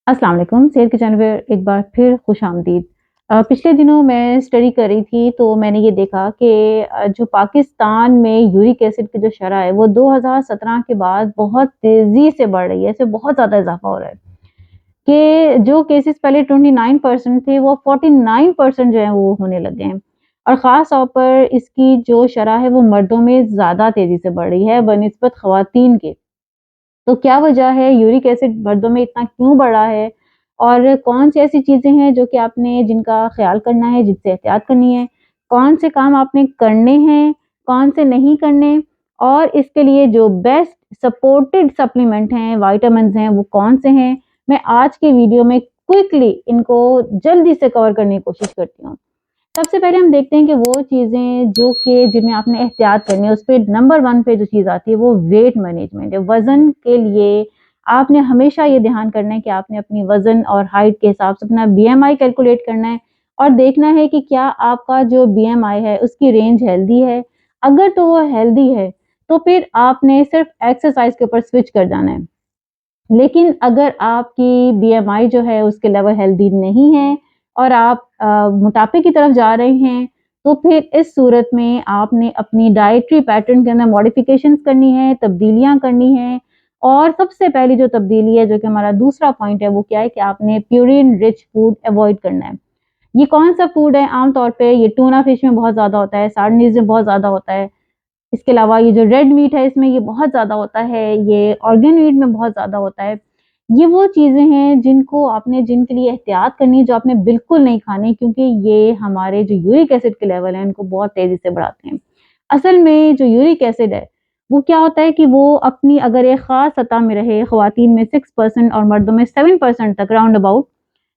अस्सलाम वालेकुम, सेहत के चैनल पे एक बार फिर खुशामदीद। पिछले दिनों मैं स्टडी कर रही थी तो मैंने ये देखा कि जो पाकिस्तान में यूरिक एसिड की जो शरह है वो 2017 के बाद बहुत तेज़ी से बढ़ रही है, इसमें बहुत ज़्यादा इज़ाफ़ा हो रहा है कि जो केसेस पहले 29% थे वो 49% जो है वो होने लगे हैं। और ख़ास तौर पर इसकी जो शरह है वो मर्दों में ज़्यादा तेज़ी से बढ़ रही है बनिस्बत ख़वातीन के। तो क्या वजह है यूरिक एसिड मर्दों में इतना क्यों बढ़ा है? और कौन-सी ऐसी चीज़ें हैं जो कि आपने जिनका ख़्याल करना है, जिनसे एहतियात करनी है? कौन से काम आपने करने हैं, कौन से नहीं करने? और इसके लिए जो बेस्ट सपोर्टेड सप्लीमेंट हैं, विटामिन्स हैं, वो कौन से हैं? मैं आज की वीडियो में क्विकली इनको जल्दी से कवर करने की कोशिश करती हूँ। सबसे पहले हम देखते हैं कि वो चीज़ें जो कि जिनमें आपने एहतियात करनी है, उसपे नंबर 1 पे जो चीज़ आती है वो वेट मैनेजमेंट है। वज़न के लिए आपने हमेशा ये ध्यान करना है कि आपने अपनी वज़न और हाइट के हिसाब से अपना बीएमआई कैलकुलेट करना है और देखना है कि क्या आपका जो बीएमआई है उसकी रेंज हेल्दी है। अगर तो वो हेल्दी है, तो फिर आपने सिर्फ़ एक्सरसाइज़ के ऊपर स्विच कर जाना है। लेकिन अगर आपकी बीएमआई जो है उसके लेवल हेल्दी नहीं है और आप मोटापे की तरफ जा रहे हैं, तो फिर इस सूरत में आपने अपनी डाइटरी पैटर्न के अंदर मॉडिफ़िकेशंस करनी है, तब्दीलियाँ करनी हैं। और सबसे पहली जो तब्दीली है, जो कि हमारा दूसरा पॉइंट है, वो क्या है कि आपने प्यूरिन रिच फूड अवॉइड करना है। ये कौन-सा फूड है? आम तौर पे ये टूना फिश में बहुत ज़्यादा होता है, सार्डिनिज़ में बहुत ज़्यादा होता है। इसके अलावा ये जो रेड मीट है इसमें ये बहुत ज़्यादा होता है, ये ऑर्गन मीट में बहुत ज़्यादा होता है। ये वो चीज़ें हैं जिनको आपने जिनके लिए एहतियात करनी है, जो आपने बिल्कुल नहीं खानी क्योंकि ये हमारे जो यूरिक एसिड के लेवल हैं, इनको बहुत तेज़ी से बढ़ाते हैं। असल में जो यूरिक एसिड है, वो क्या होता है कि वो अपनी अगर एक ख़ास सतह में रहे, ख़वातीन में 6% और मर्दों में 7% तक राउंड अबाउट,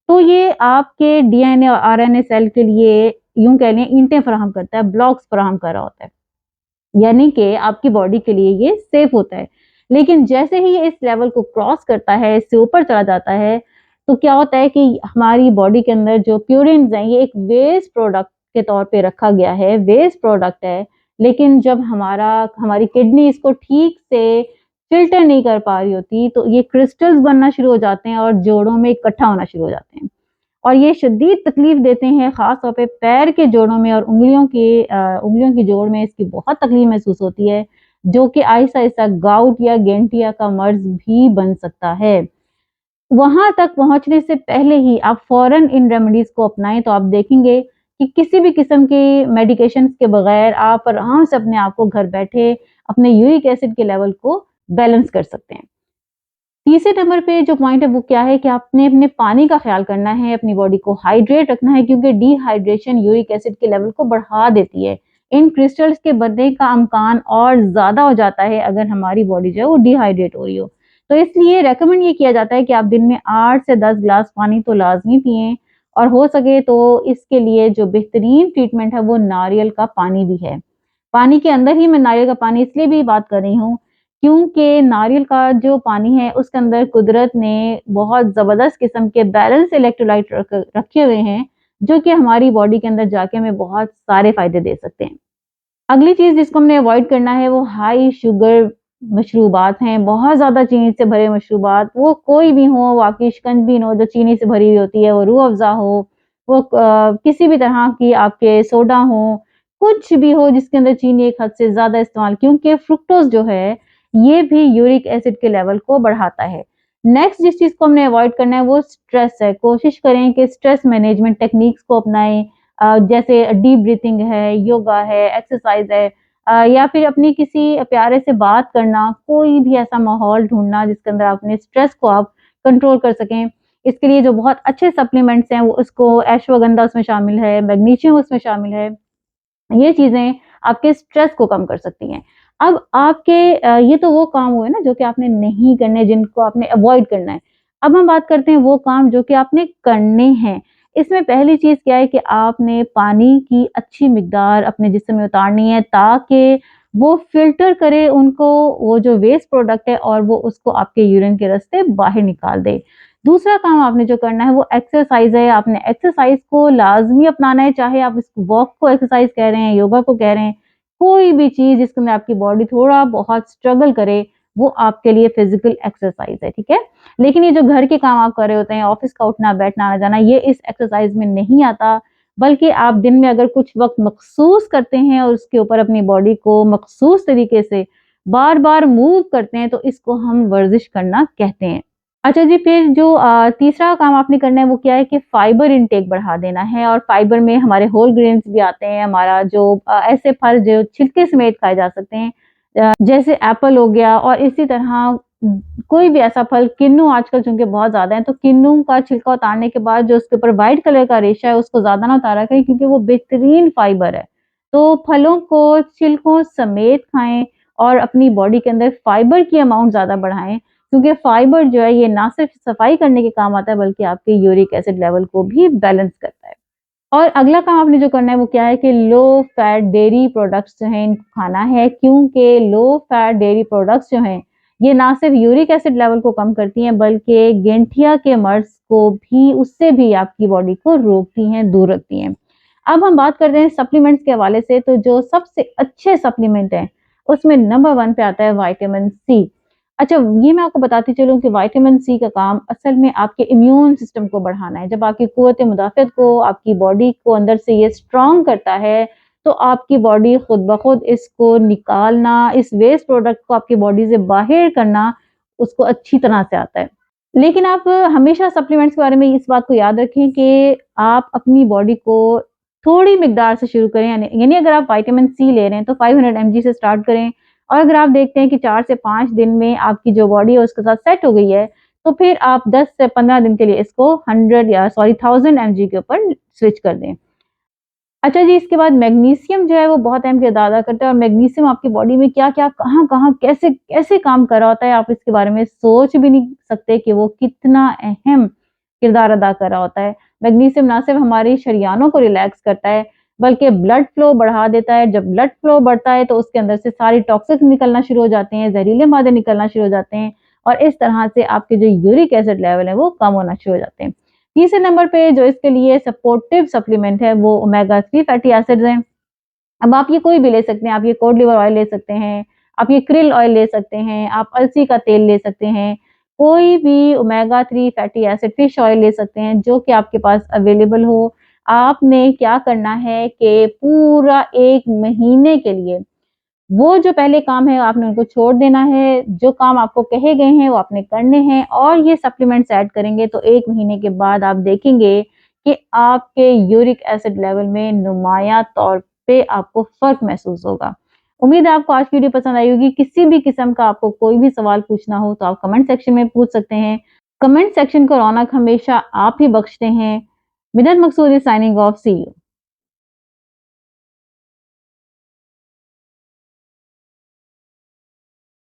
तो ये आपके डीएनए और आरएनए सेल के लिए यूँ कह लें ईंटें फराहम करता है, ब्लॉक्स फराहम कर रहा होता है। यानी कि आपकी बॉडी के लिए ये सेफ होता है। लेकिन जैसे ही ये इस लेवल को क्रॉस करता है, इससे ऊपर चला जाता है, तो क्या होता है कि हमारी बॉडी के अंदर जो प्यूरिन्स हैं, ये एक वेस्ट प्रोडक्ट के तौर पे रखा गया है, वेस्ट प्रोडक्ट है। लेकिन जब हमारी किडनी इसको ठीक से फ़िल्टर नहीं कर पा रही होती, तो ये क्रिस्टल्स बनना शुरू हो जाते हैं और जोड़ों में इकट्ठा होना शुरू हो जाते हैं। और ये शदीद तकलीफ़ देते हैं, ख़ास तौर पे पैर के जोड़ों में और उँगलियों की जोड़ में इसकी बहुत तकलीफ़ महसूस होती है, जो कि आहिस्ता-आहिस्ता गाउट या गैंटिया का मर्ज़ भी बन सकता है। वहाँ तक पहुँचने से पहले ही आप फ़ौरन इन रेमेडीज़ को अपनाएँ, तो आप देखेंगे कि किसी भी किस्म की मेडिकेशंस के बगैर आप आराम से अपने आप को घर बैठे अपने यूरिक एसिड के लेवल को बैलेंस कर सकते हैं। तीसरे नंबर पे जो पॉइंट है वो क्या है कि आपने अपने पानी का ख़्याल करना है, अपनी बॉडी को हाइड्रेट रखना है क्योंकि डिहाइड्रेशन यूरिक एसिड के लेवल को बढ़ा देती है। इन क्रिस्टल्स के बनने का अमकान और ज़्यादा हो जाता है अगर हमारी बॉडी जो है वो डिहाइड्रेट हो रही हो। तो इसलिए रिकमेंड ये किया जाता है कि आप दिन में 8 से 10 ग्लास पानी तो लाज़मी पिएँ और हो सके तो इसके लिए जो बेहतरीन ट्रीटमेंट है वो नारियल का पानी भी है। पानी के अंदर ही मैं नारियल का पानी इसलिए भी बात कर रही हूँ, क्योंकि नारियल का जो पानी है उसके अंदर कुदरत ने बहुत ज़बरदस्त किस्म के बैलेंस इलेक्ट्रोलाइट रखे हुए हैं, जो कि हमारी बॉडी के अंदर जाके हमें बहुत सारे फ़ायदे दे सकते हैं। अगली चीज़ जिसको हमने अवॉइड करना है वो हाई शुगर मशरूबात हैं, बहुत ज़्यादा चीनी से भरे मशरूबात, वो कोई भी हो, वो आपकी शिकंजी हो जो चीनी से भरी हुई होती है, वो रूह अफ़ज़ा हो, वो किसी भी तरह की आपके सोडा हो, कुछ भी हो जिसके अंदर चीनी एक हद से ज़्यादा इस्तेमाल क्योंकि फ्रुक्टोज़ जो है, ये भी यूरिक एसिड के लेवल को बढ़ाता है। नेक्स्ट जिस चीज़ को हमने अवॉइड करना है वो स्ट्रेस है, कोशिश करें कि स्ट्रेस मैनेजमेंट टेक्निक्स को अपनाएँ जैसे डीप ब्रीथिंग है, योगा है, एक्सरसाइज़ है या फिर अपनी किसी प्यारे से बात करना, कोई भी ऐसा माहौल ढूँढना जिसके अंदर अपने स्ट्रेस को आप कंट्रोल कर सकें। इसके लिए जो बहुत अच्छे सप्लीमेंट्स हैं वो उसको अश्वगंधा उसमें शामिल है, मैग्नीशियम उसमें शामिल है। ये चीज़ें आपके स्ट्रेस को कम कर सकती हैं। अब आपके ये तो वो काम हुए ना जो कि आपने नहीं करने, जिनको आपने अवॉइड करना है। अब हम बात करते हैं वो काम जो कि आपने करने हैं। इसमें पहली चीज़ क्या है कि आपने पानी की अच्छी मिकदार अपने जिस्म में उतारनी है ताकि वो फ़िल्टर करे उनको, वो जो वेस्ट प्रोडक्ट है और वो उसको आपके यूरिन के रास्ते बाहर निकाल दे। दूसरा काम आपने जो करना है वो एक्सरसाइज़ है, आपने एक्सरसाइज़ को लाज़मी अपनाना है, चाहे आप इस वॉक को एक्सरसाइज़ कह रहे हैं, योगा को कह रहे हैं, कोई भी चीज़ जिसके अंदर आपकी बॉडी थोड़ा बहुत स्ट्रगल करे, वो आपके लिए फिजिकल एक्सरसाइज है, ठीक है। लेकिन ये जो घर के काम आप कर रहे होते हैं, ऑफिस का उठना बैठना आना जाना, ये इस एक्सरसाइज में नहीं आता, बल्कि आप दिन में अगर कुछ वक्त मखसूस करते हैं और उसके ऊपर अपनी बॉडी को मखसूस तरीके से बार बार मूव करते हैं, तो इसको हम वर्जिश करना कहते हैं। अच्छा जी, फिर जो तीसरा काम आपने करना है वो क्या है कि फाइबर इनटेक बढ़ा देना है। और फाइबर में हमारे होल ग्रेन्स भी आते हैं, हमारा जो ऐसे फल जो छिलके समेत खाए जा सकते हैं, जैसे एप्पल हो गया, और इसी तरह कोई भी ऐसा फल, किन्नू आजकल चूंकि बहुत ज्यादा है, तो किन्नू का छिलका उतारने के बाद जो उसके ऊपर व्हाइट कलर का रेशा है उसको ज्यादा ना उतारा करें, क्योंकि वो बेहतरीन फाइबर है। तो फलों को छिलकों समेत खाएं और अपनी बॉडी के अंदर फाइबर की अमाउंट ज्यादा बढ़ाएं, क्योंकि फाइबर जो है ये ना सिर्फ सफाई करने के काम आता है, बल्कि आपके यूरिक एसिड लेवल को भी बैलेंस करता है। और अगला काम आपने जो करना है वो क्या है कि लो फैट डेयरी प्रोडक्ट्स जो हैं इनको खाना है, क्योंकि लो फैट डेयरी प्रोडक्ट्स जो हैं ये ना सिर्फ यूरिक एसिड लेवल को कम करती हैं, बल्कि गेंठिया के मर्ज को भी, उससे भी आपकी बॉडी को रोकती हैं, दूर रखती हैं। अब हम बात करते हैं सप्लीमेंट्स के हवाले से, तो जो सबसे अच्छे सप्लीमेंट हैं उसमें नंबर 1 पे आता है विटामिन सी। अच्छा, ये मैं आपको बताती चलूँ कि विटामिन सी का काम असल में आपके इम्यून सिस्टम को बढ़ाना है। जब आपकी कुव्वत मुदाफ़त को, आपकी बॉडी को अंदर से ये स्ट्रॉन्ग करता है, तो आपकी बॉडी खुद ब खुद इसको निकालना, इस वेस्ट प्रोडक्ट को आपकी बॉडी से बाहर करना, उसको अच्छी तरह से आता है। लेकिन आप हमेशा सप्लीमेंट्स के बारे में इस बात को याद रखें कि आप अपनी बॉडी को थोड़ी मिकदार से शुरू करें, यानी अगर आप विटामिन सी ले रहे हैं तो 500 mg से स्टार्ट करें, और अगर आप देखते हैं कि 4 से 5 दिन में आपकी जो बॉडी है उसके साथ सेट हो गई है, तो फिर आप 10 से 15 दिन के लिए इसको 1000 mg के ऊपर स्विच कर दें। अच्छा जी, इसके बाद मैग्नीशियम जो है वो बहुत अहम किरदार अदा करता है, और मैग्नीशियम आपकी बॉडी में क्या-क्या, कहाँ-कहाँ, कैसे-कैसे काम कर रहा होता है, आप इसके बारे में सोच भी नहीं सकते कि वो कितना अहम किरदार अदा कर रहा होता है। मैग्नीशियम ना सिर्फ हमारी शरियानों को रिलैक्स करता है, बल्कि ब्लड फ्लो बढ़ा देता है। जब ब्लड फ्लो बढ़ता है तो उसके अंदर से सारी टॉक्सिक निकलना शुरू हो जाते हैं, जहरीले मादे निकलना शुरू हो जाते हैं, और इस तरह से आपके जो यूरिक एसिड लेवल है वो कम होना शुरू हो जाते हैं। तीसरे नंबर पे जो इसके लिए सपोर्टिव सप्लीमेंट है वो ओमेगा 3 फैटी एसिड्स हैं। अब आप ये कोई भी ले सकते हैं, आप ये कोड लिवर ऑयल ले सकते हैं, आप ये krill ऑयल ले सकते हैं, आप अलसी का तेल ले सकते हैं, कोई भी omega 3 fatty acid fish oil ले सकते हैं जो कि आपके पास अवेलेबल हो। आपने क्या करना है कि पूरा 1 महीने के लिए वो जो पहले काम है आपने उनको छोड़ देना है, जो काम आपको कहे गए हैं वो आपने करने हैं, और ये सप्लीमेंट्स ऐड करेंगे तो 1 महीने के बाद आप देखेंगे कि आपके यूरिक एसिड लेवल में नुमायां तौर पे आपको फ़र्क महसूस होगा। उम्मीद है आपको आज की वीडियो पसंद आई होगी। किसी भी किस्म का आपको कोई भी सवाल पूछना हो तो आप कमेंट सेक्शन में पूछ सकते हैं। कमेंट सेक्शन को रौनक हमेशा आप ही बख्शते हैं। Minnat Maqsood is signing off, see you.